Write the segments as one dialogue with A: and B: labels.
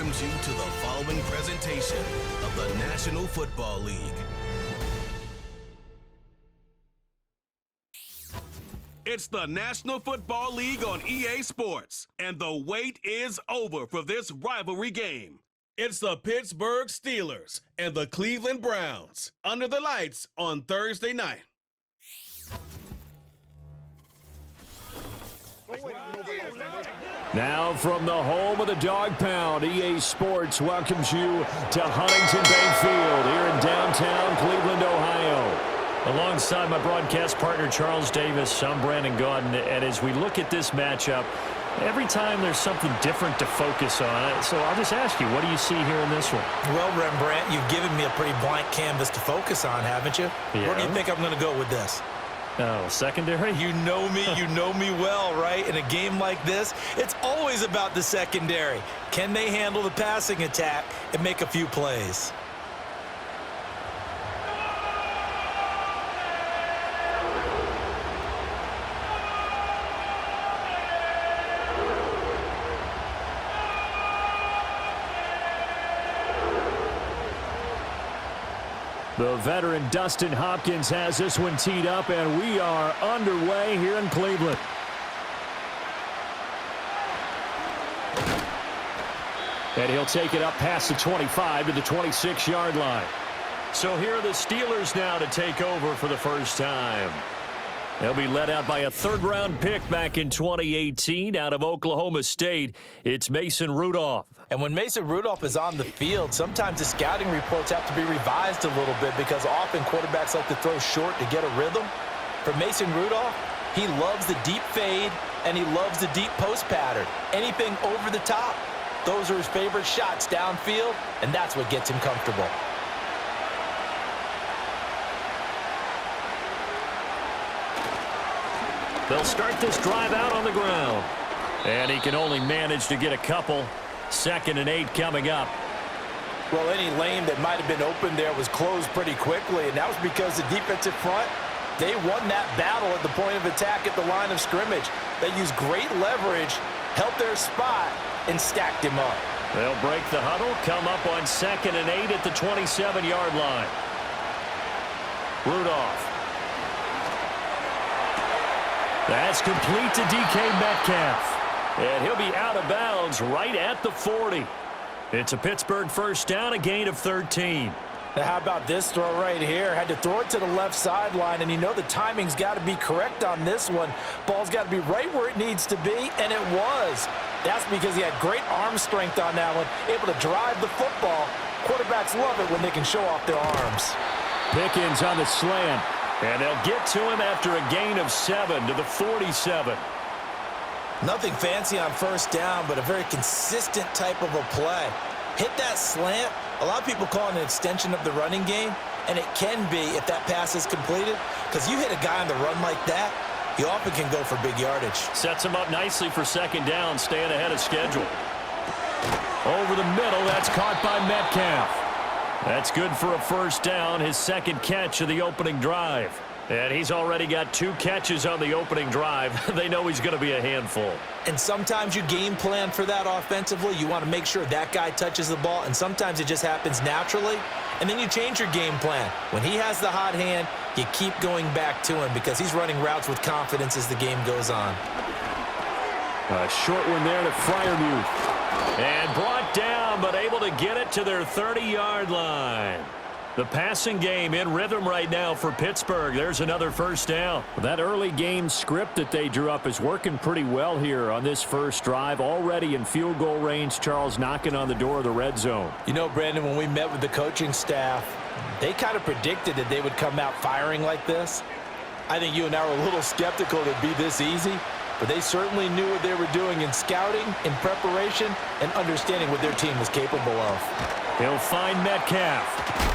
A: welcomes you to the following presentation of the National Football League. It's the National Football League on EA Sports, and the wait is over for this rivalry game. It's the Pittsburgh Steelers and the Cleveland Browns under the lights on Thursday night.
B: Now from the home of the Dog Pound, EA Sports welcomes you to Huntington Bank Field here in downtown Cleveland, Ohio. Alongside my broadcast partner, Charles Davis, I'm Brandon Gaudin, and as we look at this matchup, every time there's something different to focus on. So I'll just ask you, what do you see here in this one?
C: Well, Rembrandt, you've given me a pretty blank canvas to focus on, haven't you?
B: Yeah.
C: Where do you think I'm going to go with this?
B: Oh, secondary?
C: You know me well, right? In a game like this, it's always about the secondary. Can they handle the passing attack and make a few plays?
B: The veteran Dustin Hopkins has this one teed up, and we are underway here in Cleveland. And he'll take it up past the 25 to the 26-yard line. So here are the Steelers now to take over for the first time. They'll be led out by a third-round pick back in 2018 out of Oklahoma State. It's Mason Rudolph.
C: And when Mason Rudolph is on the field, sometimes the scouting reports have to be revised a little bit because often quarterbacks like to throw short to get a rhythm. For Mason Rudolph, he loves the deep fade and he loves the deep post pattern. Anything over the top, those are his favorite shots downfield, and that's what gets him comfortable.
B: They'll start this drive out on the ground. And he can only manage to get a couple. 2nd and 8 coming up.
C: Well, any lane that might have been open there was closed pretty quickly, and that was because the defensive front, they won that battle at the point of attack at the line of scrimmage. They used great leverage, held their spot, and stacked him up.
B: They'll break the huddle, come up on 2nd and 8 at the 27-yard line. Rudolph. That's complete to DK Metcalf. And he'll be out of bounds right at the 40. It's a Pittsburgh first down, a gain of 13.
C: Now how about this throw right here? Had to throw it to the left sideline, and you know the timing's got to be correct on this one. Ball's got to be right where it needs to be, and it was. That's because he had great arm strength on that one, able to drive the football. Quarterbacks love it when they can show off their arms.
B: Pickens on the slant, and they'll get to him after a gain of 7 to the 47.
C: Nothing fancy on first down, but a very consistent type of a play. Hit that slant. A lot of people call it an extension of the running game, and it can be if that pass is completed, because you hit a guy on the run like that, he often can go for big yardage.
B: Sets him up nicely for 2nd down, staying ahead of schedule. Over the middle, that's caught by Metcalf. That's good for a first down, his 2nd catch of the opening drive. And he's already got 2 catches on the opening drive. They know he's going to be a handful.
C: And sometimes you game plan for that offensively. You want to make sure that guy touches the ball, and sometimes it just happens naturally. And then you change your game plan. When he has the hot hand, you keep going back to him because he's running routes with confidence as the game goes on.
B: A short one there to Freiermuth. And brought down, but able to get it to their 30-yard line. The passing game in rhythm right now for Pittsburgh. There's another first down. That early game script that they drew up is working pretty well here on this first drive. Already in field goal range, Charles knocking on the door of the red zone.
C: You know, Brandon, when we met with the coaching staff, they kind of predicted that they would come out firing like this. I think you and I were a little skeptical it'd be this easy, but they certainly knew what they were doing in scouting, in preparation, and understanding what their team was capable of.
B: He'll find Metcalf.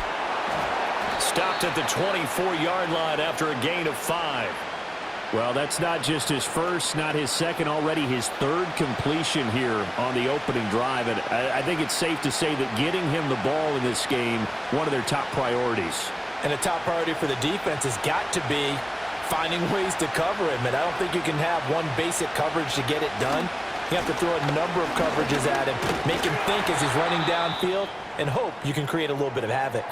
B: Stopped at the 24-yard line after a gain of 5. Well, that's not just his first, not his second, already his 3rd completion here on the opening drive. And I think it's safe to say that getting him the ball in this game, one of their top priorities.
C: And a top priority for the defense has got to be finding ways to cover him. And I don't think you can have one basic coverage to get it done. You have to throw a number of coverages at him, make him think as he's running downfield, and hope you can create a little bit of havoc.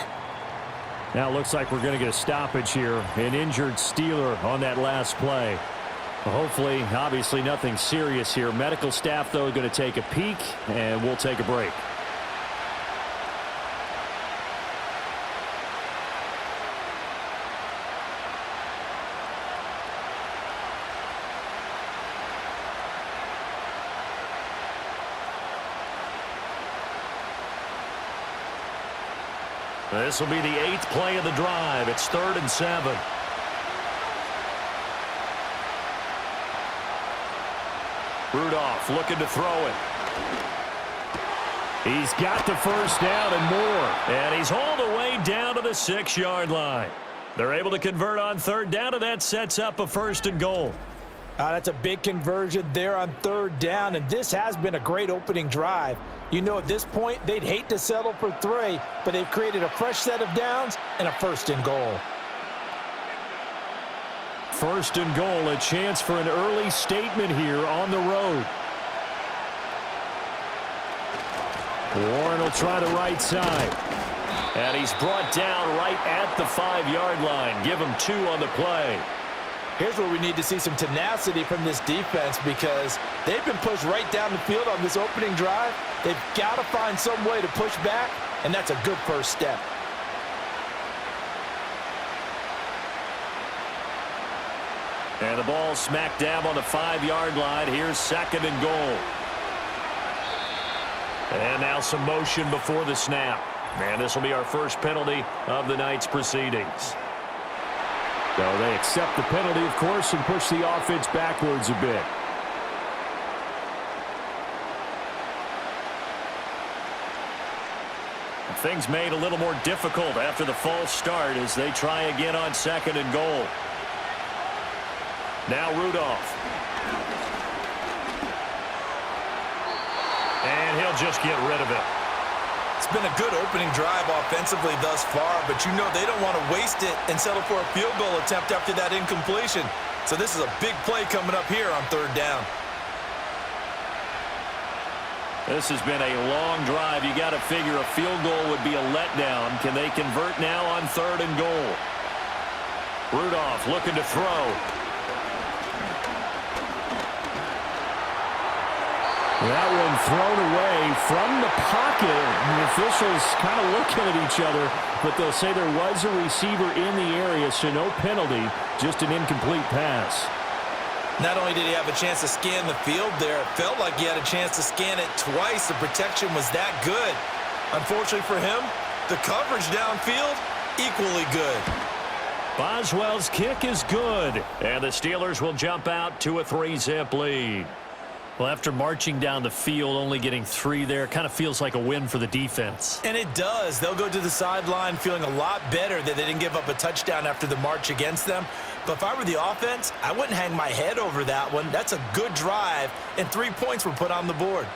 B: Now it looks like we're going to get a stoppage here. An injured Steeler on that last play. Well, hopefully, obviously nothing serious here. Medical staff, though, going to take a peek, and we'll take a break. This will be the 8th play of the drive. It's 3rd and 7. Rudolph looking to throw it. He's got the first down and more. And he's all the way down to the 6-yard line. They're able to convert on 3rd down, and that sets up a 1st and goal.
C: That's a big conversion there on 3rd down, and this has been a great opening drive. You know, at this point, they'd hate to settle for 3, but they've created a fresh set of downs and a 1st and goal.
B: 1st and goal, a chance for an early statement here on the road. Warren will try the right side. And he's brought down right at the 5-yard line. Give him 2 on the play.
C: Here's where we need to see some tenacity from this defense because they've been pushed right down the field on this opening drive. They've got to find some way to push back, and that's a good first step.
B: And the ball smack dab on the 5-yard line. Here's 2nd and goal. And now some motion before the snap. And this will be our first penalty of the night's proceedings. So they accept the penalty, of course, and push the offense backwards a bit. Things made a little more difficult after the false start as they try again on 2nd and goal. Now Rudolph. And he'll just get rid of it.
C: It's been a good opening drive offensively thus far, but you know they don't want to waste it and settle for a field goal attempt after that incompletion. So this is a big play coming up here on 3rd down.
B: This has been a long drive. You got to figure a field goal would be a letdown. Can they convert now on 3rd and goal? Rudolph looking to throw. That one thrown away from the pocket. The officials kind of looking at each other, but they'll say there was a receiver in the area, so no penalty, just an incomplete pass.
C: Not only did he have a chance to scan the field there, it felt like he had a chance to scan it twice. The protection was that good. Unfortunately for him, the coverage downfield, equally good.
B: Boswell's kick is good, and the Steelers will jump out to a 3-zip lead. Well, after marching down the field, only getting 3 there, kind of feels like a win for the defense.
C: And it does. They'll go to the sideline feeling a lot better that they didn't give up a touchdown after the march against them. But if I were the offense, I wouldn't hang my head over that one. That's a good drive, and 3 points were put on the board.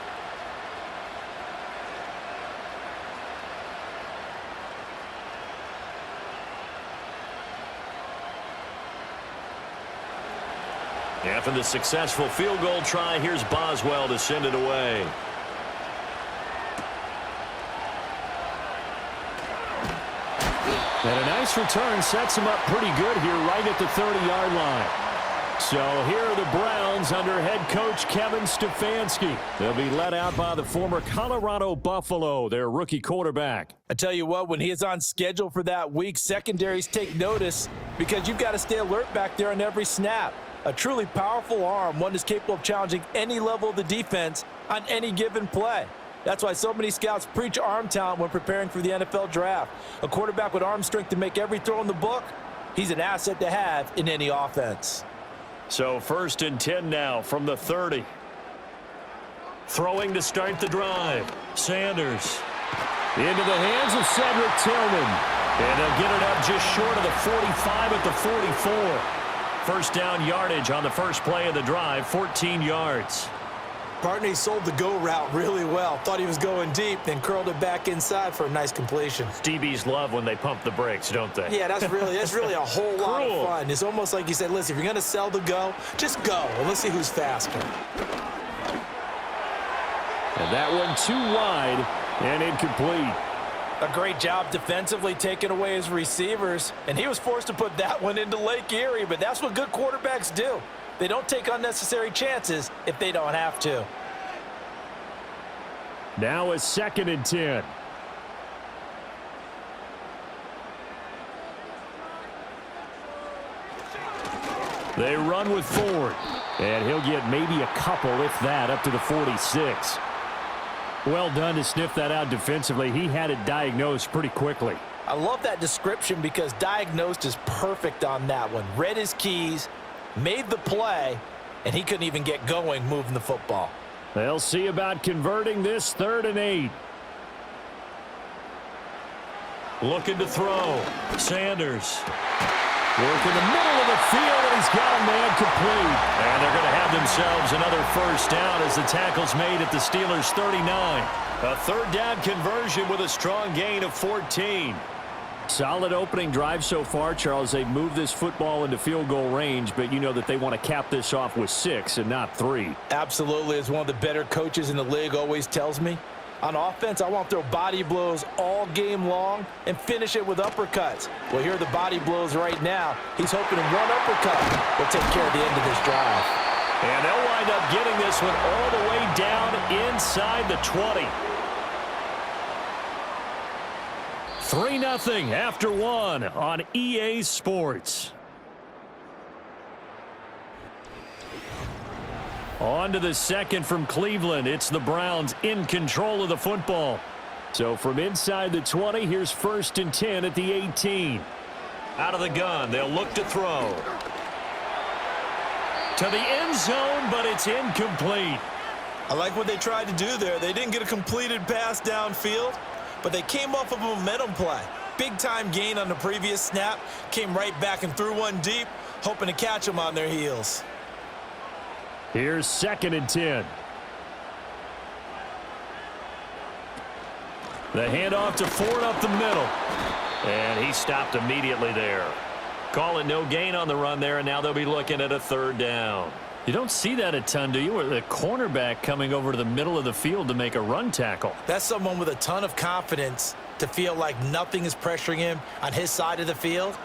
B: After the successful field goal try, here's Boswell to send it away. And a nice return sets him up pretty good here right at the 30-yard line. So here are the Browns under head coach Kevin Stefanski. They'll be led out by the former Colorado Buffalo, their rookie quarterback.
C: I tell you what, when he is on schedule for that week, secondaries take notice because you've got to stay alert back there on every snap. A truly powerful arm, one that's capable of challenging any level of the defense on any given play. That's why so many scouts preach arm talent when preparing for the NFL draft. A quarterback with arm strength to make every throw in the book, he's an asset to have in any offense.
B: So 1st and 10 now from the 30. Throwing to start the drive. Sanders into the hands of Cedric Tillman. And they'll get it up just short of the 45 at the 44. First down yardage on the first play of the drive, 14 yards.
C: Bartney sold the go route really well. Thought he was going deep, then curled it back inside for a nice completion.
B: DBs love when they pump the brakes, don't they?
C: Yeah, that's really a whole lot of fun. It's almost like you said, listen, if you're going to sell the go, just go, and let's see who's faster.
B: And that one too wide and incomplete.
C: A great job defensively taking away his receivers, and he was forced to put that one into Lake Erie, but that's what good quarterbacks do. They don't take unnecessary chances if they don't have to.
B: Now a 2nd and 10. They run with Ford, and he'll get maybe a couple, if that, up to the 46. Well done to sniff that out defensively. He had it diagnosed pretty quickly.
C: I love that description because diagnosed is perfect on that one. Read his keys, made the play, and he couldn't even get going moving the football.
B: They'll see about converting this 3rd and 8. Looking to throw. Sanders. Work in the middle of the field, and he's got a man complete. And they're going to have themselves another first down as the tackle's made at the Steelers' 39. A 3rd down conversion with a strong gain of 14. Solid opening drive so far, Charles. They've moved this football into field goal range, but you know that they want to cap this off with 6 and not 3.
C: Absolutely. As one of the better coaches in the league always tells me, on offense, I want to throw body blows all game long and finish it with uppercuts. Well, here are the body blows right now. He's hoping one uppercut will take care of the end of this drive.
B: And they'll wind up getting this one all the way down inside the 20. 3-0 after 1 on EA Sports. On to the 2nd from Cleveland. It's the Browns in control of the football. So from inside the 20, here's 1st and 10 at the 18. Out of the gun, they'll look to throw. To the end zone, but it's incomplete.
C: I like what they tried to do there. They didn't get a completed pass downfield, but they came off of a momentum play. Big-time gain on the previous snap, came right back and threw one deep, hoping to catch them on their heels.
B: Here's 2nd and 10. The handoff to Ford up the middle. And he stopped immediately there. Call it no gain on the run there, and now they'll be looking at a 3rd down. You don't see that a ton, do you? With the cornerback coming over to the middle of the field to make a run tackle.
C: That's someone with a ton of confidence to feel like nothing is pressuring him on his side of the field.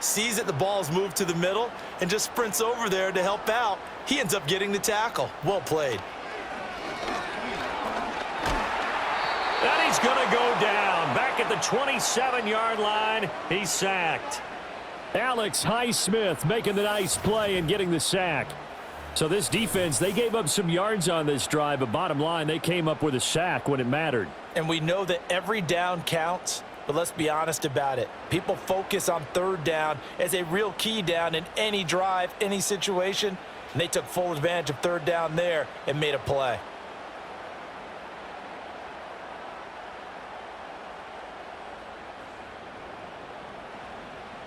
C: Sees that the ball's moved to the middle and just sprints over there to help out. He ends up getting the tackle. Well played.
B: And he's going to go down. Back at the 27-yard line, he's sacked. Alex Highsmith making the nice play and getting the sack. So this defense, they gave up some yards on this drive, but bottom line, they came up with a sack when it mattered.
C: And we know that every down counts. But let's be honest about it. People focus on 3rd down as a real key down in any drive, any situation. And they took full advantage of 3rd down there and made a play.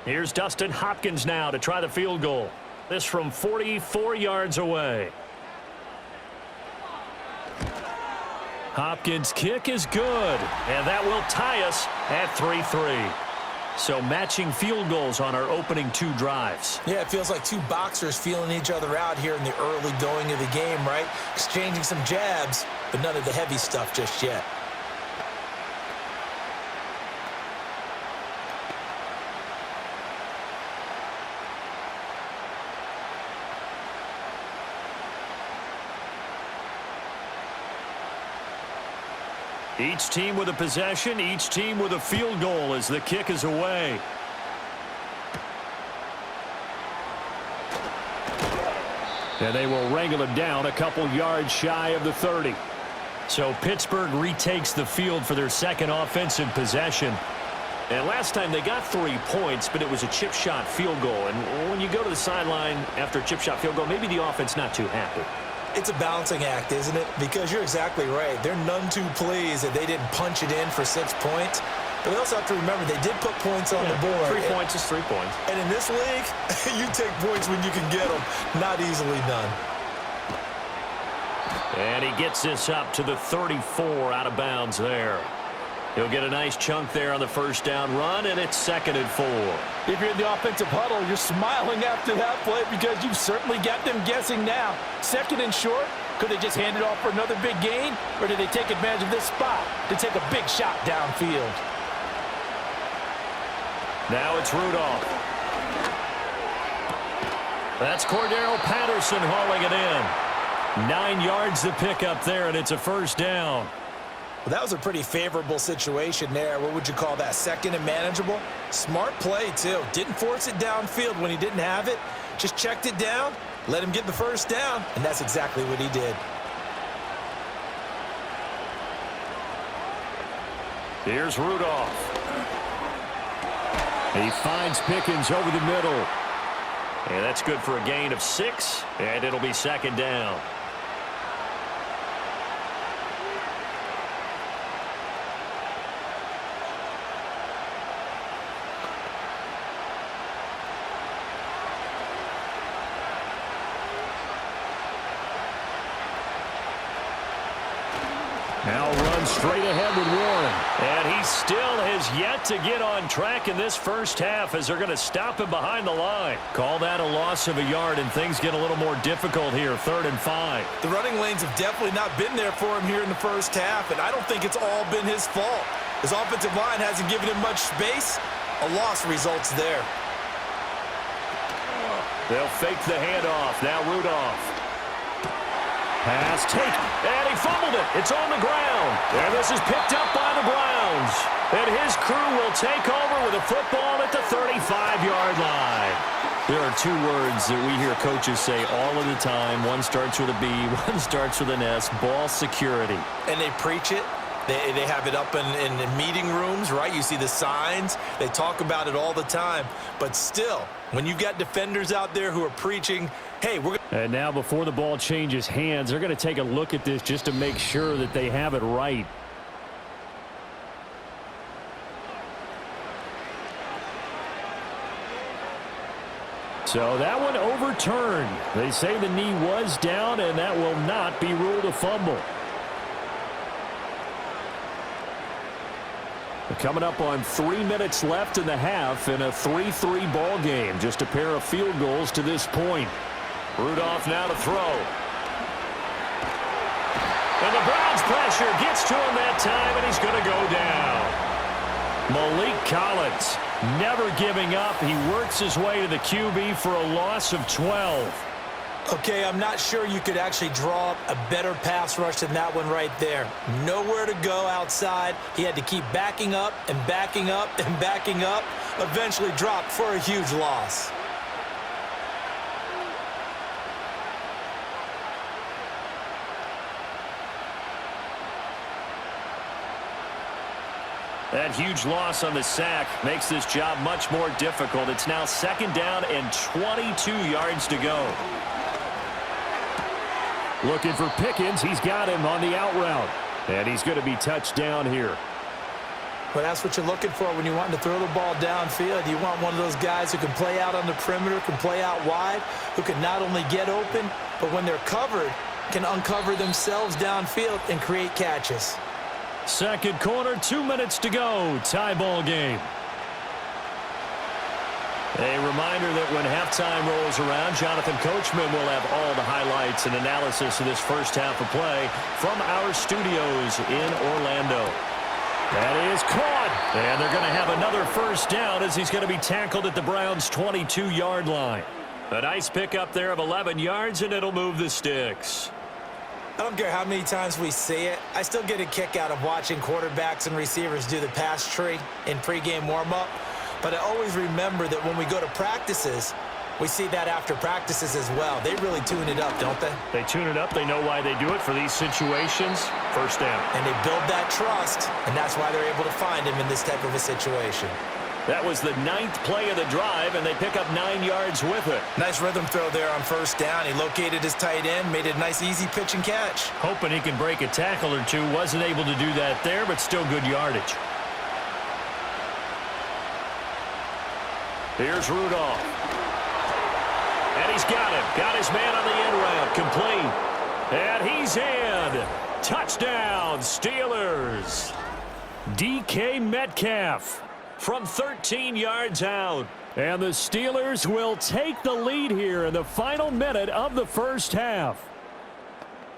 B: Here's Dustin Hopkins now to try the field goal. This from 44 yards away. Hopkins' kick is good, and that will tie us at 3-3. So matching field goals on our opening 2 drives.
C: Yeah, it feels like 2 boxers feeling each other out here in the early going of the game, right? Exchanging some jabs, but none of the heavy stuff just yet.
B: Each team with a possession, each team with a field goal as the kick is away. And they will wrangle it down a couple yards shy of the 30. So Pittsburgh retakes the field for their 2nd offensive possession. And last time they got 3 points, but it was a chip shot field goal. And when you go to the sideline after a chip shot field goal, maybe the offense not too happy.
C: It's a balancing act, isn't it? Because you're exactly right. They're none too pleased that they didn't punch it in for 6 points. But they also have to remember they did put points on the board.
B: 3 points is 3 points.
C: And in this league, you take points when you can get them. Not easily done.
B: And he gets this up to the 34 out of bounds there. He'll get a nice chunk there on the 1st down run, and it's 2nd and 4.
C: If you're in the offensive huddle, you're smiling after that play because you've certainly got them guessing now. 2nd and short, Could they just hand it off for another big gain? Or did they take advantage of this spot to take a big shot downfield?
B: Now it's Rudolph. That's Cordero Patterson hauling it in. 9 yards to pick up there, and it's a first down.
C: Well, that was a pretty favorable situation there. What would you call that? Second and manageable? Smart play, too. Didn't force it downfield when he didn't have it. Just checked it down, let him get the first down, and that's exactly what he did.
B: Here's Rudolph. He finds Pickens over the middle. And that's good for a gain of 6, and it'll be second down. Now runs straight ahead with Warren. And he still has yet to get on track in this first half as they're going to stop him behind the line. Call that a loss of a yard, and things get a little more difficult here, 3rd and 5.
C: The running lanes have definitely not been there for him here in the first half, and I don't think it's all been his fault. His offensive line hasn't given him much space. A loss results there.
B: They'll fake the handoff. Now Rudolph. Pass take, and he fumbled it. It's on the ground. And this is picked up by the Browns. And his crew will take over with a football at the 35-yard line. There are 2 words that we hear coaches say all of the time. One starts with a B, one starts with an S, ball security.
C: And they preach it. They have it up in meeting rooms, right? You see the signs. They talk about it all the time. But still, when you've got defenders out there who are preaching, hey, we're going to...
B: And now before the ball changes hands, they're going to take a look at this just to make sure that they have it right. So that one overturned. They say the knee was down, and that will not be ruled a fumble. Coming up on 3 minutes left in the half in a 3-3 ball game. Just a pair of field goals to this point. Rudolph now to throw. And the Browns pressure gets to him that time, and he's going to go down. Malik Collins never giving up. He works his way to the QB for a loss of 12.
C: Okay, I'm not sure you could actually draw up a better pass rush than that one right there. Nowhere to go outside. He had to keep backing up and backing up and backing up. Eventually dropped for a huge loss.
B: That huge loss on the sack makes this job much more difficult. It's now 2nd down and 22 yards to go. Looking for Pickens. He's got him on the out route. And he's going to be touched down here.
C: Well, that's what you're looking for when you want to throw the ball downfield. You want one of those guys who can play out on the perimeter, can play out wide, who can not only get open, but when they're covered, can uncover themselves downfield and create catches.
B: Second quarter, 2 minutes to go. Tie ball game. A reminder that when halftime rolls around, Jonathan Coachman will have all the highlights and analysis of this first half of play from our studios in Orlando. That is caught, and they're going to have another first down as he's going to be tackled at the Browns' 22-yard line. A nice pickup there of 11 yards, and it'll move the sticks.
C: I don't care how many times we see it. I still get a kick out of watching quarterbacks and receivers do the pass tree in pregame warm-up. But I always remember that when we go to practices, we see that after practices as well. They really tune it up, don't they?
B: They tune it up. They know why they do it for these situations. First down.
C: And they build that trust, and that's why they're able to find him in this type of a situation.
B: That was the 9th play of the drive, and they pick up 9 yards with it.
C: Nice rhythm throw there on first down. He located his tight end, made it a nice, easy pitch and catch.
B: Hoping he can break a tackle or two. Wasn't able to do that there, but still good yardage. Here's Rudolph. And he's got him. Got his man on the end route. Complete. And he's in. Touchdown, Steelers. DK Metcalf from 13 yards out. And the Steelers will take the lead here in the final minute of the first half.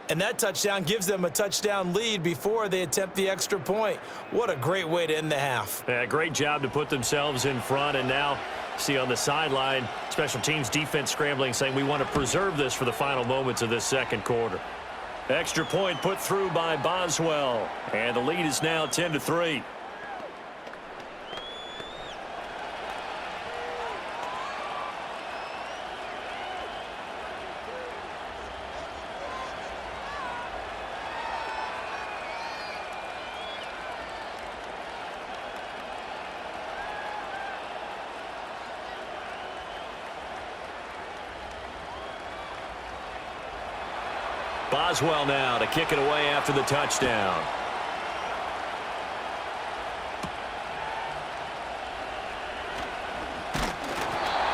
C: And that touchdown gives them a touchdown lead before they attempt the extra point. What a great way to end the half.
B: Yeah, great job to put themselves in front, and now see on the sideline, special teams defense scrambling, saying we want to preserve this for the final moments of this second quarter. Extra point put through by Boswell, and the lead is now 10-3. Boswell now to kick it away after the touchdown.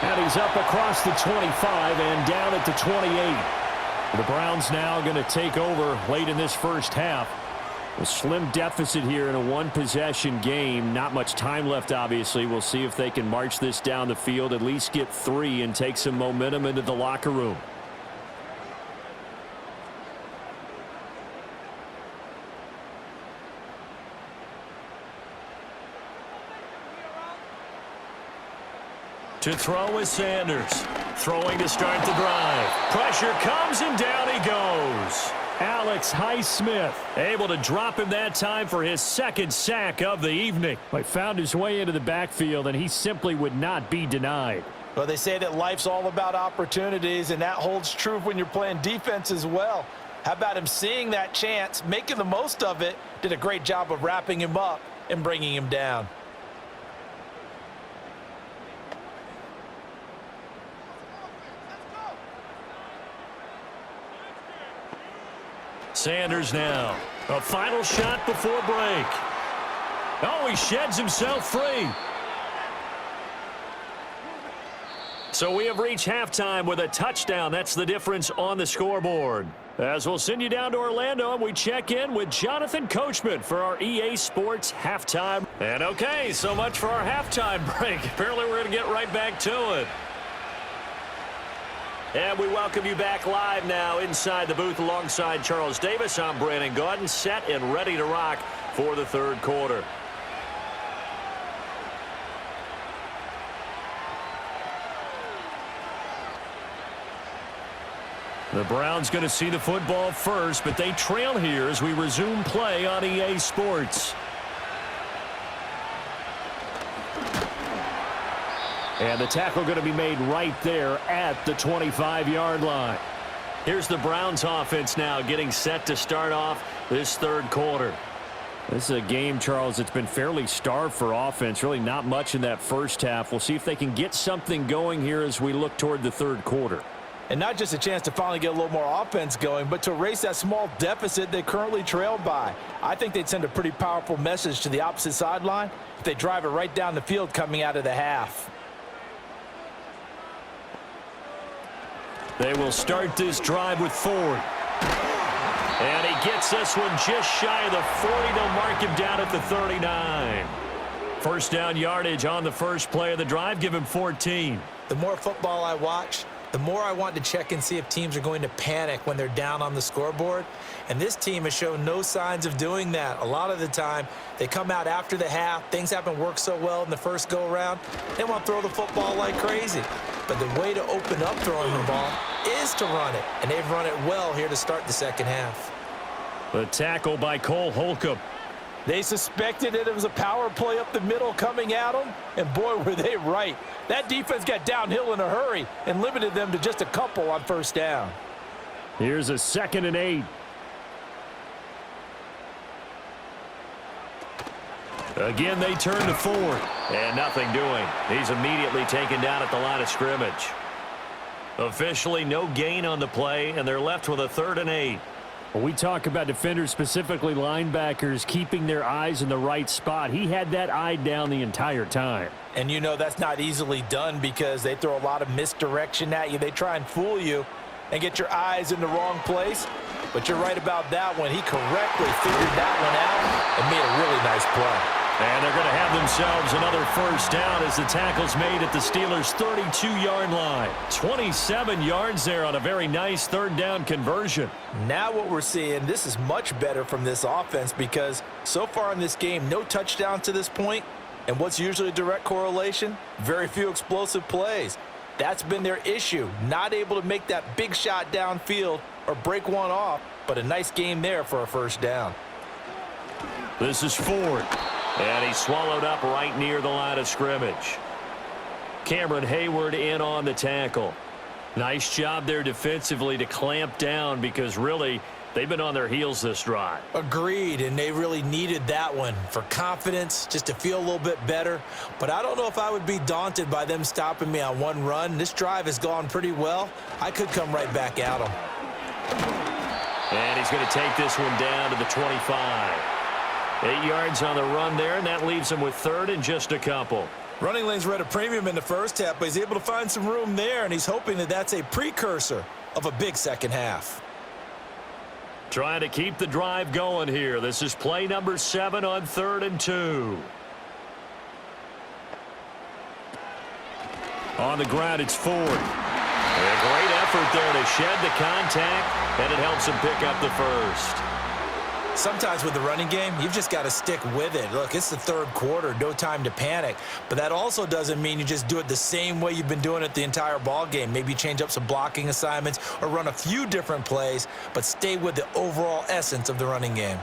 B: And he's up across the 25 and down at the 28. The Browns now going to take over late in this first half. A slim deficit here in a one-possession game. Not much time left, obviously. We'll see if they can march this down the field, at least get 3 and take some momentum into the locker room. To throw is Sanders. Throwing to start the drive. Pressure comes and down he goes. Alex Highsmith able to drop him that time for his second sack of the evening. He found his way into the backfield, and he simply would not be denied.
C: Well, they say that life's all about opportunities, and that holds true when you're playing defense as well. How about him seeing that chance, making the most of it, did a great job of wrapping him up and bringing him down.
B: Sanders now. A final shot before break. Oh, he sheds himself free. So we have reached halftime with a touchdown. That's the difference on the scoreboard. As we'll send you down to Orlando, and we check in with Jonathan Coachman for our EA Sports halftime. And okay, so much for our halftime break. Apparently we're going to get right back to it. And we welcome you back live now inside the booth alongside Charles Davis. I'm Brandon Gaudin, set and ready to rock for the third quarter. The Browns going to see the football first, but they trail here as we resume play on EA Sports. And the tackle going to be made right there at the 25-yard line. Here's the Browns offense now getting set to start off this third quarter. This is a game, Charles, that's been fairly starved for offense. Really not much in that first half. We'll see if they can get something going here as we look toward the third quarter.
C: And not just a chance to finally get a little more offense going, but to erase that small deficit they currently trailed by. I think they'd send a pretty powerful message to the opposite sideline if they drive it right down the field coming out of the half.
B: They will start this drive with Ford. And he gets this one just shy of the 40. They'll mark him down at the 39. First down yardage on the first play of the drive. Give him 14.
C: The more football I watch, the more I want to check and see if teams are going to panic when they're down on the scoreboard. And this team has shown no signs of doing that. A lot of the time, they come out after the half. Things haven't worked so well in the first go-around. They want to throw the football like crazy. But the way to open up throwing the ball is to run it. And they've run it well here to start the second half.
B: The tackle by Cole Holcomb.
C: They suspected it was a power play up the middle coming at them, and boy, were they right. That defense got downhill in a hurry and limited them to just a couple on first down.
B: Here's a 2nd and 8. Again, they turn to Ford. And nothing doing. He's immediately taken down at the line of scrimmage. Officially no gain on the play, and they're left with a 3rd and 8. When we talk about defenders, specifically linebackers, keeping their eyes in the right spot, he had that eye down the entire time.
C: And you know that's not easily done because they throw a lot of misdirection at you. They try and fool you and get your eyes in the wrong place. But you're right about that one. He correctly figured that one out and made a really nice play.
B: And they're going to have themselves another first down as the tackle's made at the Steelers' 32-yard line. 27 yards there on a very nice third down conversion.
C: Now what we're seeing, this is much better from this offense because so far in this game, no touchdown to this point. And what's usually a direct correlation? Very few explosive plays. That's been their issue. Not able to make that big shot downfield or break one off, but a nice game there for a first down.
B: This is Ford. And he's swallowed up right near the line of scrimmage. Cameron Hayward in on the tackle. Nice job there defensively to clamp down because really they've been on their heels this drive.
C: Agreed, and they really needed that one for confidence, just to feel a little bit better. But I don't know if I would be daunted by them stopping me on one run. This drive has gone pretty well. I could come right back at them.
B: And he's going to take this one down to the 25. 8 yards on the run there, and that leaves him with third and just a couple.
C: Running lanes were at a premium in the first half, but he's able to find some room there, and he's hoping that that's a precursor of a big second half.
B: Trying to keep the drive going here. This is play number 7 on 3rd and 2. On the ground, it's Ford. A great effort there to shed the contact, and it helps him pick up the first.
C: Sometimes with the running game, you've just got to stick with it. Look, it's the third quarter, no time to panic. But that also doesn't mean you just do it the same way you've been doing it the entire ball game. Maybe change up some blocking assignments or run a few different plays, but stay with the overall essence of the running game.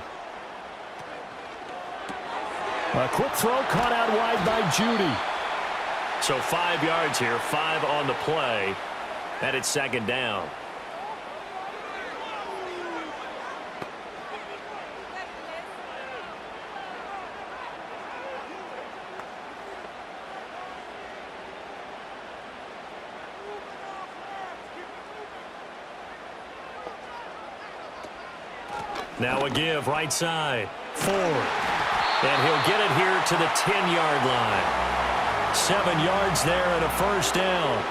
B: A quick throw caught out wide by Judy. So 5 yards here, 5 on the play, and it's second down. Now a give right side. Ford. And he'll get it here to the 10-yard line. 7 yards there and a first down.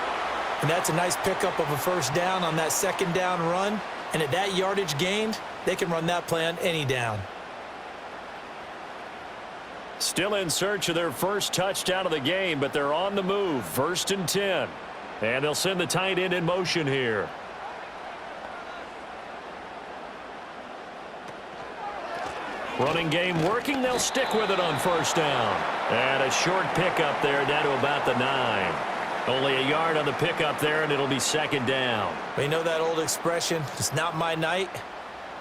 C: And that's a nice pickup of a first down on that second down run. And at that yardage gained, they can run that play on any down.
B: Still in search of their first touchdown of the game, but they're on the move. 1st and 10. And they'll send the tight end in motion here. Running game working. They'll stick with it on first down. And a short pickup there down to about the 9. Only a yard on the pickup there, and it'll be second down.
C: You know that old expression, it's not my night?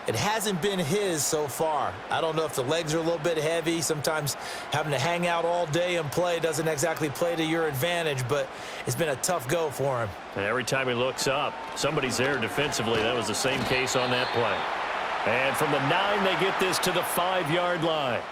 C: It hasn't been his so far. I don't know if the legs are a little bit heavy. Sometimes having to hang out all day and play doesn't exactly play to your advantage, but it's been a tough go for him.
B: And every time he looks up, somebody's there defensively. That was the same case on that play. And from the 9, they get this to the 5-yard line.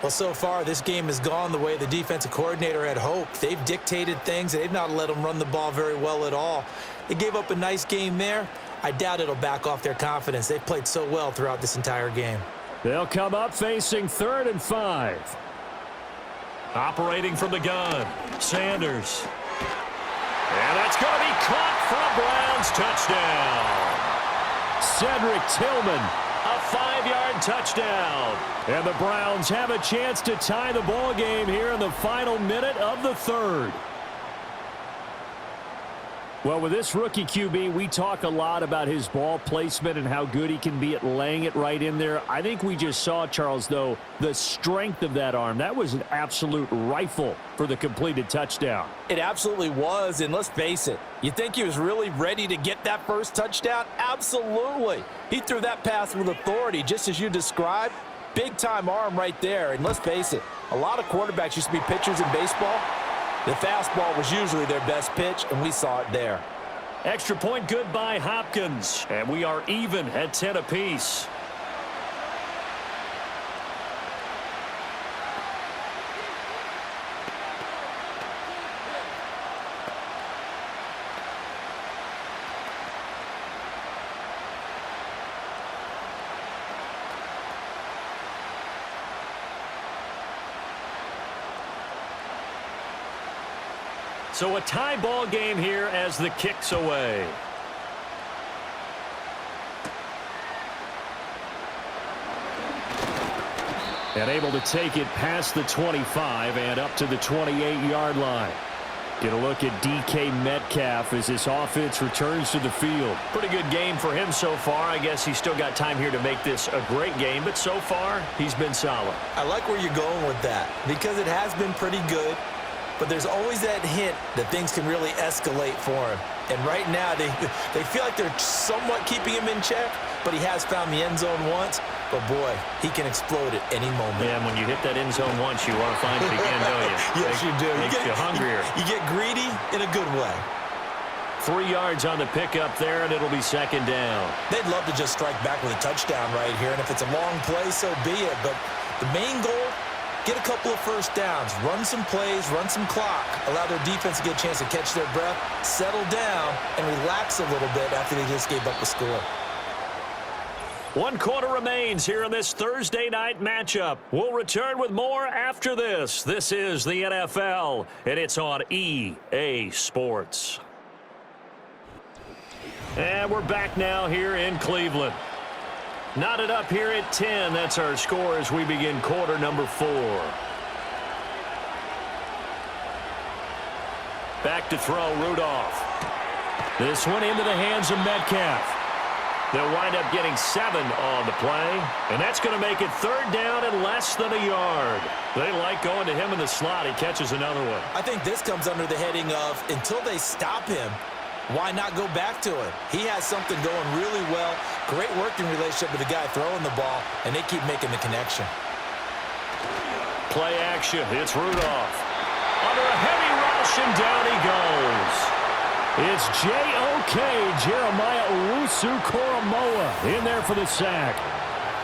C: Well, so far, this game has gone the way the defensive coordinator had hoped. They've dictated things. They've not let them run the ball very well at all. They gave up a nice game there. I doubt it'll back off their confidence. They've played so well throughout this entire game.
B: They'll come up facing 3rd and 5. Operating from the gun, Sanders. And that's going to be caught for a Browns touchdown. Cedric Tillman, a 5-yard touchdown. And the Browns have a chance to tie the ball game here in the final minute of the 3rd. Well, with this rookie QB, we talk a lot about his ball placement and how good he can be at laying it right in there. I think we just saw, Charles, though, the strength of that arm. That was an absolute rifle for the completed touchdown.
C: It absolutely was, and let's face it, you think he was really ready to get that first touchdown? Absolutely. He threw that pass with authority, just as you described. Big-time arm right there, and let's face it, a lot of quarterbacks used to be pitchers in baseball. The fastball was usually their best pitch, and we saw it there.
B: Extra point good by Hopkins, and we are even at 10 apiece. So a tie ball game here as the kick's away. And able to take it past the 25 and up to the 28-yard line. Get a look at DK Metcalf as this offense returns to the field.
D: Pretty good game for him so far. I guess he's still got time here to make this a great game, but so far, he's been solid.
C: I like where you're going with that because it has been pretty good, but there's always that hint that things can really escalate for him. And right now, they feel like they're somewhat keeping him in check, but he has found the end zone once. But, boy, he can explode at any moment.
D: Yeah, and when you hit that end zone once, you want to find it again, don't you?
C: Yes, you do.
D: Makes you hungrier.
C: You get greedy in a good way.
B: 3 yards on the pickup there, and it'll be second down.
C: They'd love to just strike back with a touchdown right here, and if it's a long play, so be it. But the main goal, get a couple of first downs, run some plays, run some clock, allow their defense to get a chance to catch their breath, settle down, and relax a little bit after they just gave up the score.
B: 1 quarter remains here in this Thursday night matchup. We'll return with more after this. This is the NFL, and it's on EA Sports. And we're back now here in Cleveland. Knotted up here at 10. That's our score as we begin quarter number 4. Back to throw, Rudolph. This one into the hands of Metcalf. They'll wind up getting 7 on the play, and that's going to make it third down and less than a yard. They like going to him in the slot. He catches another one.
C: I think this comes under the heading of until they stop him, why not go back to him? He has something going really well, great working relationship with the guy throwing the ball, and they keep making the connection.
B: Play action. It's Rudolph. Under a heavy rush, and down he goes. It's J.O.K. Jeremiah Owusu-Koramoah in there for the sack.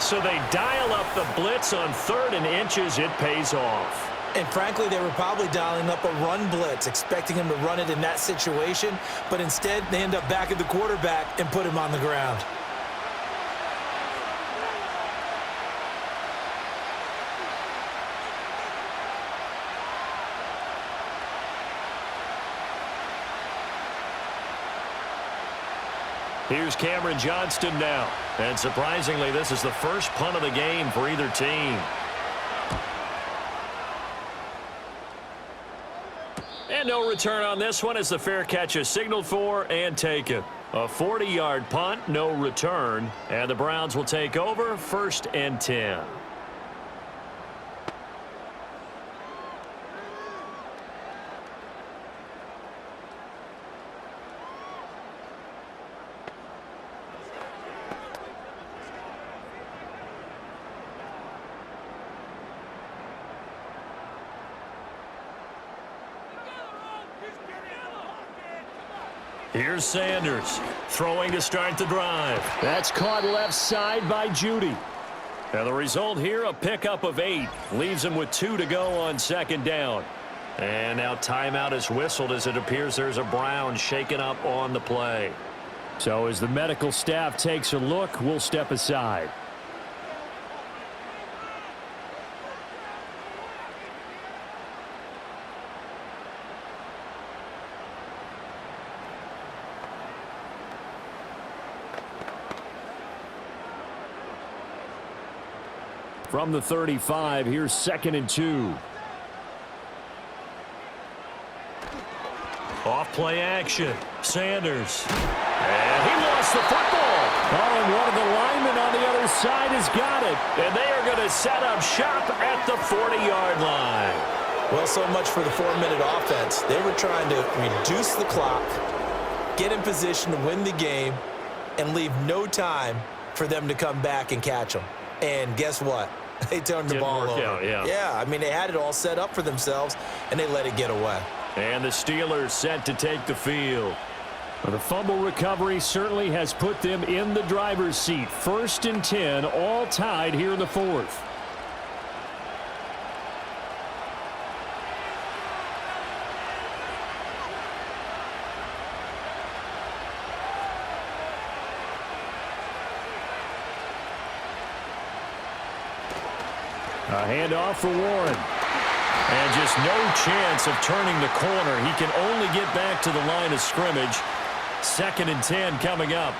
B: So they dial up the blitz on 3rd and inches. It pays off.
C: And frankly, they were probably dialing up a run blitz, expecting him to run it in that situation. But instead, they end up back at the quarterback and put him on the ground.
B: Here's Cameron Johnston now. And surprisingly, this is the first punt of the game for either team. And no return on this one as the fair catch is signaled for and taken. A 40-yard punt, no return. And the Browns will take over 1st and 10. Here's Sanders throwing to start the drive. That's caught left side by Judy. And the result here, a pickup of 8. Leaves him with 2 to go on 2nd down. And now timeout is whistled as it appears there's a Brown shaken up on the play. So as the medical staff takes a look, we'll step aside. From the 35, here's 2nd and 2. Off play action. Sanders. And he lost the football. Oh, and one of the linemen on the other side has got it. And they are going to set up shop at the 40-yard line.
C: Well, so much for the 4-minute offense. They were trying to reduce the clock, get in position to win the game, and leave no time for them to come back and catch them. And guess what? They turned the ball over.
B: Out,
C: yeah, I mean, they had it all set up for themselves, and they let it get away.
B: And the Steelers set to take the field. Well, the fumble recovery certainly has put them in the driver's seat. 1st and 10, all tied here in the 4th. A handoff for Warren. And just no chance of turning the corner. He can only get back to the line of scrimmage. 2nd and 10 coming up.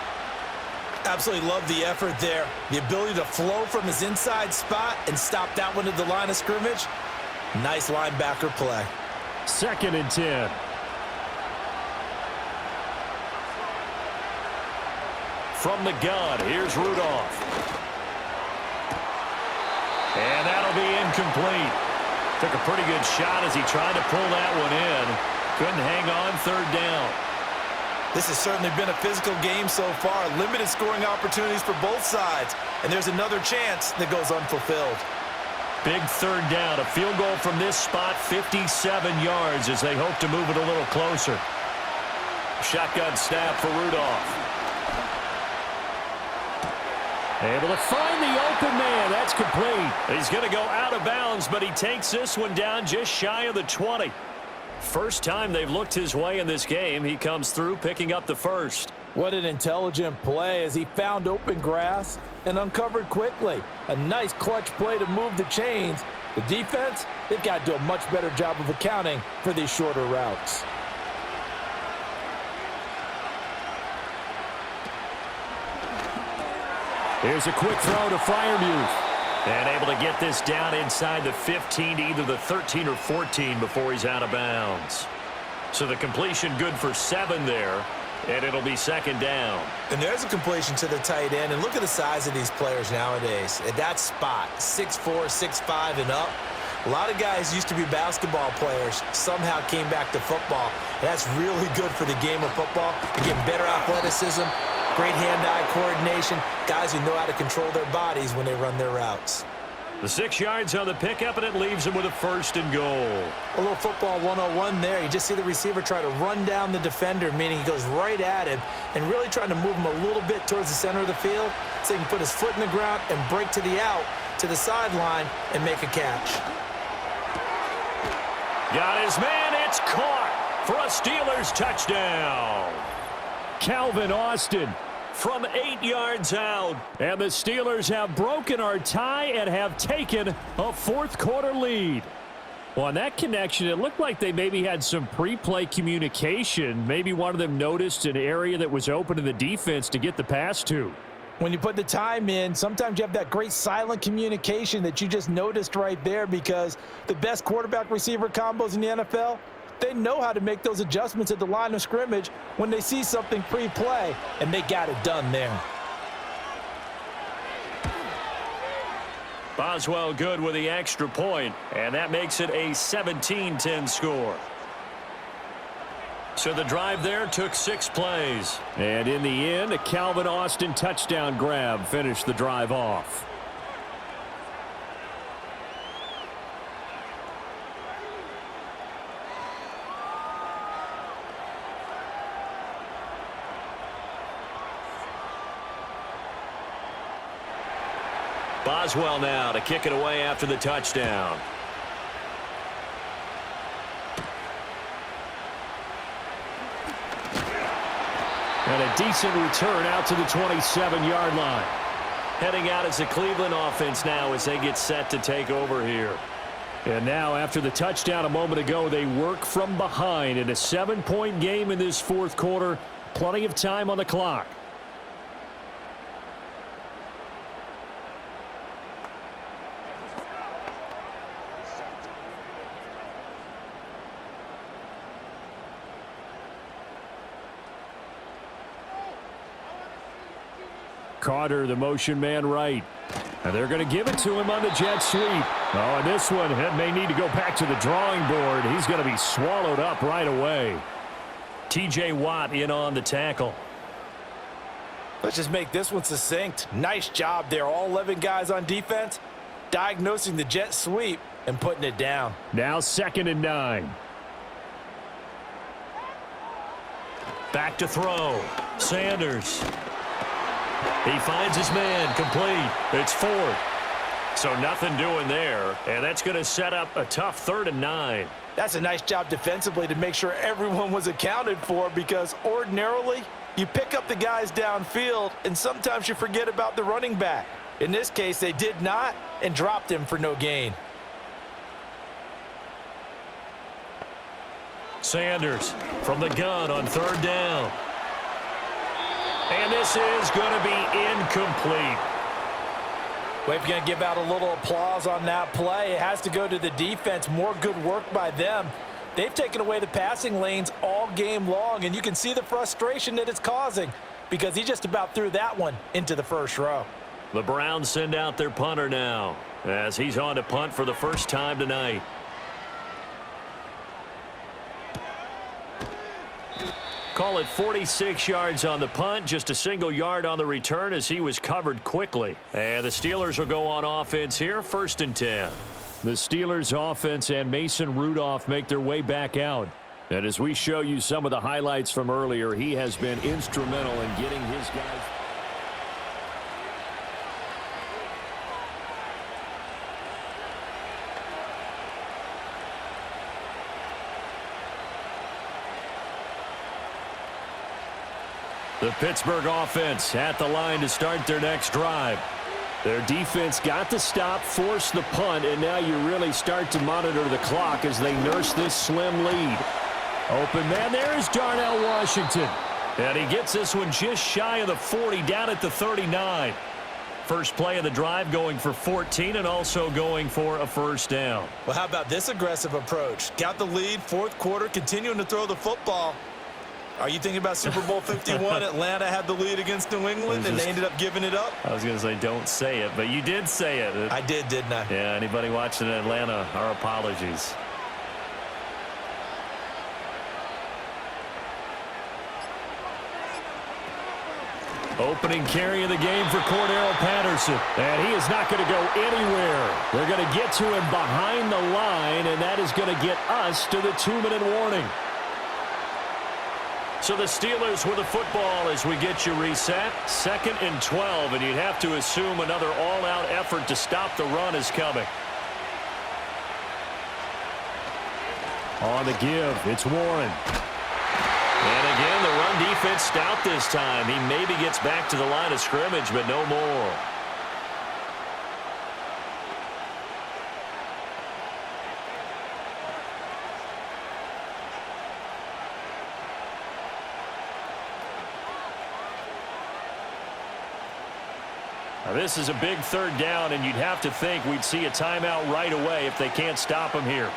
C: Absolutely love the effort there. The ability to flow from his inside spot and stop that one at the line of scrimmage. Nice linebacker play.
D: 2nd and 10. From the gun, here's Rudolph. And that'll be incomplete. Took a pretty good shot as he tried to pull that one in. Couldn't hang on 3rd down.
C: This has certainly been a physical game so far. Limited scoring opportunities for both sides. And there's another chance that goes unfulfilled.
B: Big 3rd down. A field goal from this spot, 57 yards as they hope to move it a little closer. Shotgun snap for Rudolph. Able to find the open man. That's complete. He's going to go out of bounds, but he takes this one down just shy of the 20. First time they've looked his way in this game. He comes through picking up the first.
C: What an intelligent play as he found open grass and uncovered quickly. A nice clutch play to move the chains. The defense, they've got to do a much better job of accounting for these shorter routes.
D: Here's a quick throw to Freiermuth.
B: And able to get this down inside the 15 to either the 13 or 14 before he's out of bounds. So the completion good for 7 there, and it'll be 2nd down.
C: And there's a completion to the tight end. And look at the size of these players nowadays. At that spot, 6'4", 6'5", and up. A lot of guys used to be basketball players, somehow came back to football. And that's really good for the game of football. They're getting better athleticism, great hand-eye coordination, guys who know how to control their bodies when they run their routes.
B: The 6 yards on the pickup, and it leaves him with a 1st and goal.
C: A little football 101 there. You just see the receiver try to run down the defender, meaning he goes right at him and really trying to move him a little bit towards the center of the field so he can put his foot in the ground and break to the out, to the sideline, and make a catch.
B: Got his man. It's caught for a Steelers touchdown.
D: Calvin Austin
B: From 8 yards out.
D: And the Steelers have broken our tie and have taken a 4th quarter lead. Well, on that connection, it looked like they maybe had some pre-play communication. Maybe one of them noticed an area that was open to the defense to get the pass to.
C: When you put the time in, sometimes you have that great silent communication that you just noticed right there, because the best quarterback-receiver combos in the NFL, they know how to make those adjustments at the line of scrimmage when they see something pre-play, and they got it done there.
B: Boswell good with the extra point, and that makes it a 17-10 score. So the drive there took 6 plays.
D: And in the end, a Calvin Austin touchdown grab finished the drive off.
B: Boswell now to kick it away after the touchdown.
D: And a decent return out to the 27-yard line.
B: Heading out as the Cleveland offense now as they get set to take over here.
D: And now after the touchdown a moment ago, they work from behind in a 7-point game in this 4th quarter. Plenty of time on the clock. Carter, the motion man right. And they're going to give it to him on the jet sweep. Oh, and this one may need to go back to the drawing board. He's going to be swallowed up right away.
B: T.J. Watt in on the tackle.
C: Let's just make this one succinct. Nice job there. All 11 guys on defense diagnosing the jet sweep and putting it down.
D: Now 2nd and 9.
B: Back to throw. Sanders. He finds his man, complete. It's 4th. So nothing doing there, and that's going to set up a tough 3rd and 9.
C: That's a nice job defensively to make sure everyone was accounted for, because ordinarily you pick up the guys downfield and sometimes you forget about the running back. In this case, they did not and dropped him for no gain.
B: Sanders from the gun on 3rd down. And this is going to be incomplete.
C: Well, if you're going to give out a little applause on that play, it has to go to the defense. More good work by them. They've taken away the passing lanes all game long, and you can see the frustration that it's causing because he just about threw that one into the first row.
B: The Browns send out their punter now as he's on to punt for the first time tonight. Call it 46 yards on the punt, just a single yard on the return as he was covered quickly. And the Steelers will go on offense here, 1st and 10.
D: The Steelers offense and Mason Rudolph make their way back out. And as we show you some of the highlights from earlier, he has been instrumental in getting his guys. The Pittsburgh offense at the line to start their next drive. Their defense got the stop, forced the punt, and now you really start to monitor the clock as they nurse this slim lead. Open man, there's Darnell Washington.
B: And he gets this one just shy of the 40, down at the 39. First play of the drive going for 14 and also going for a first down.
C: Well, how about this aggressive approach? Got the lead, 4th quarter, continuing to throw the football. Are you thinking about Super Bowl 51? Atlanta had the lead against New England, and they ended up giving it up?
B: I was going to say don't say it, but you did say it.
C: I did, didn't I?
B: Yeah, anybody watching in Atlanta, our apologies.
D: Opening carry of the game for Cordero Patterson. And he is not going to go anywhere. They're going to get to him behind the line, and that is going to get us to the 2-minute warning.
B: So the Steelers with the football as we get you reset. 2nd and 12, and you'd have to assume another all-out effort to stop the run is coming.
D: On the give, it's Warren.
B: And again, the run defense stout this time. He maybe gets back to the line of scrimmage, but no more. Now, this is a big 3rd down, and you'd have to think we'd see a timeout right away if they can't stop him here.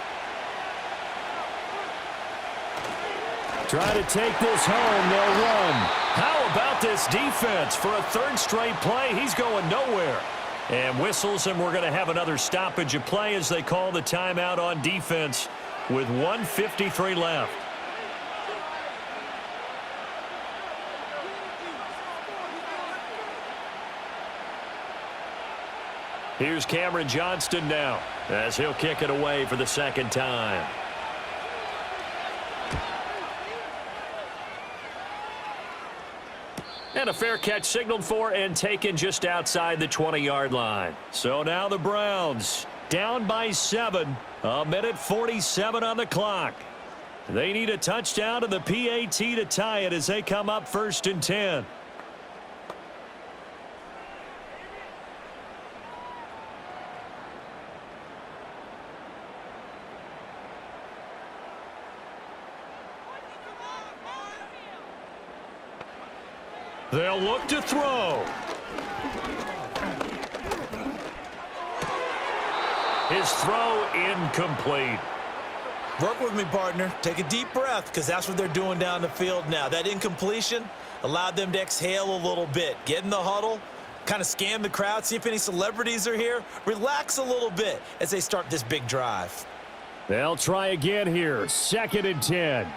D: Try to take this home. They'll run.
B: How about this defense? For a 3rd straight play, he's going nowhere. And whistles, and we're going to have another stoppage of play as they call the timeout on defense with 1:53 left. Here's Cameron Johnston now as he'll kick it away for the 2nd time. And a fair catch signaled for and taken just outside the 20-yard line. So now the Browns down by 7. 1:47 on the clock. They need a touchdown and the PAT to tie it as they come up 1st and 10. They'll look to throw. His throw incomplete.
C: Work with me, partner. Take a deep breath because that's what they're doing down the field now. That incompletion allowed them to exhale a little bit. Get in the huddle, kind of scan the crowd, see if any celebrities are here. Relax a little bit as they start this big drive.
D: They'll try again here. 2nd and 10.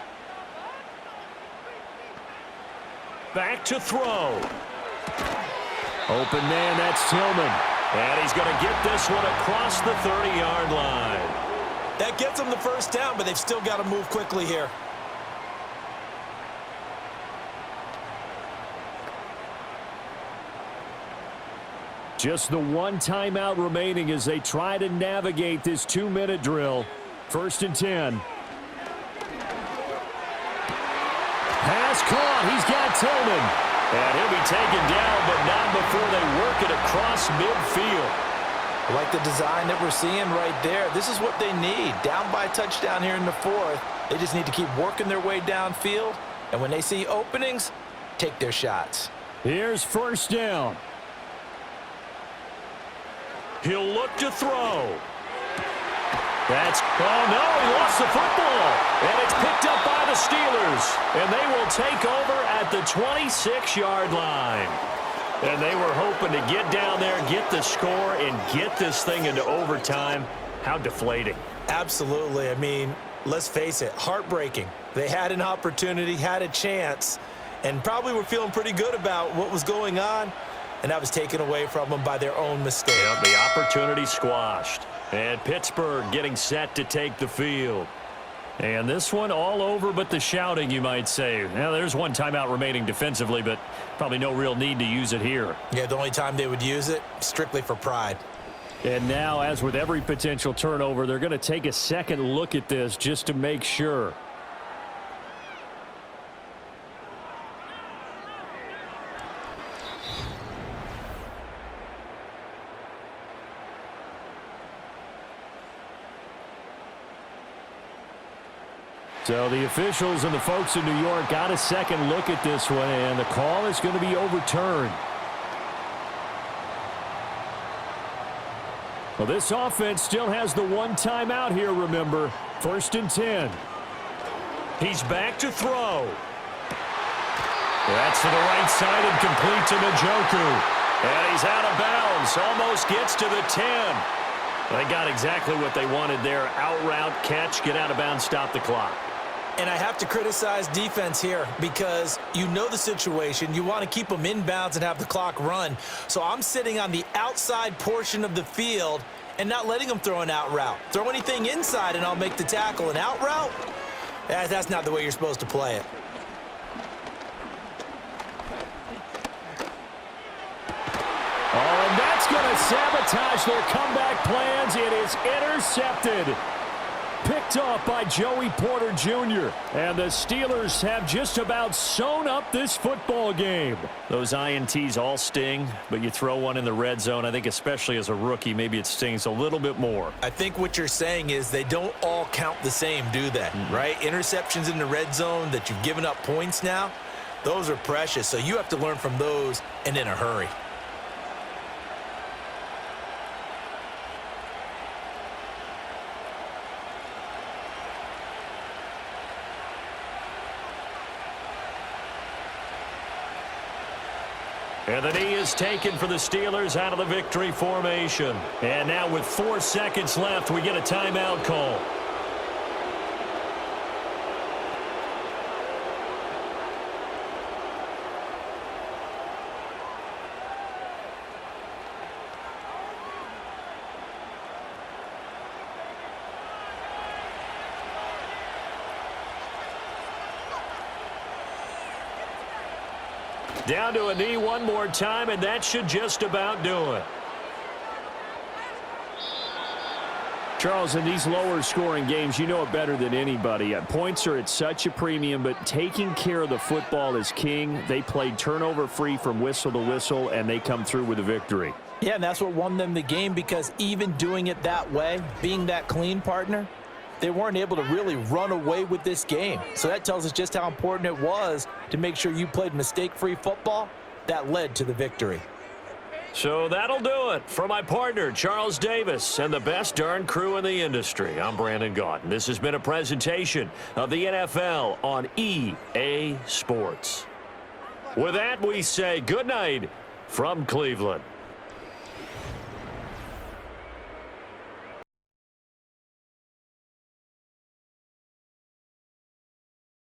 B: Back to throw.
D: Open man, that's Tillman.
B: And he's going to get this one across the 30-yard line.
C: That gets them the first down, but they've still got to move quickly here.
D: Just the 1 timeout remaining as they try to navigate this 2-minute drill. 1st and 10. Pass caught. He's got Tillman.
B: And he'll be taken down, but not before they work it across midfield.
C: I like the design that we're seeing right there. This is what they need. Down by a touchdown here in the 4th. They just need to keep working their way downfield. And when they see openings, take their shots.
D: Here's first down.
B: He'll look to throw. Oh no, he lost the football. And it's picked up by the Steelers. And they will take over at the 26-yard line. And they were hoping to get down there, get the score, and get this thing into overtime. How deflating.
C: Absolutely. I mean, let's face it, heartbreaking. They had an opportunity, had a chance, and probably were feeling pretty good about what was going on, and that was taken away from them by their own mistake.
B: Yep, the opportunity squashed. And Pittsburgh getting set to take the field.
D: And this one all over but the shouting, you might say. Now, there's one timeout remaining defensively, but probably no real need to use it here.
C: Yeah, the only time they would use it, strictly for pride.
D: And now, as with every potential turnover, they're going to take a second look at this just to make sure. So the officials and the folks in New York got a second look at this one, and the call is going to be overturned. Well, this offense still has the one timeout here, remember. 1st and 10.
B: He's back to throw. That's to the right side and complete to Njoku. And he's out of bounds. Almost gets to the 10. They got exactly what they wanted there. Out route, catch, get out of bounds, stop the clock.
C: And I have to criticize defense here because you know the situation. You want to keep them inbounds and have the clock run. So I'm sitting on the outside portion of the field and not letting them throw an out route. Throw anything inside and I'll make the tackle. An out route? That's not the way you're supposed to play it.
D: Oh, and that's going to sabotage their comeback plans. It is intercepted. Picked off by Joey Porter Jr. And the Steelers have just about sewn up this football game.
B: Those INTs all sting, but you throw one in the red zone, I think especially as a rookie, maybe it stings a little bit more.
C: I think what you're saying is they don't all count the same, do they? Right? Interceptions in the red zone that you've given up points now, those are precious. So you have to learn from those and in a hurry.
B: And the knee is taken for the Steelers out of the victory formation. And now with 4 seconds left, we get a timeout call. Down to a knee one more time, and that should just about do it.
D: Charles, in these lower scoring games, you know it better than anybody. Points are at such a premium, but taking care of the football is king. They played turnover free from whistle to whistle, and they come through with a victory.
C: Yeah, and that's what won them the game, because even doing it that way, being that clean partner, they weren't able to really run away with this game. So that tells us just how important it was to make sure you played mistake-free football. That led to the victory.
B: So that'll do it for my partner, Charles Davis, and the best darn crew in the industry. I'm Brandon Gaudin. This has been a presentation of the NFL on EA Sports. With that, we say good night from Cleveland.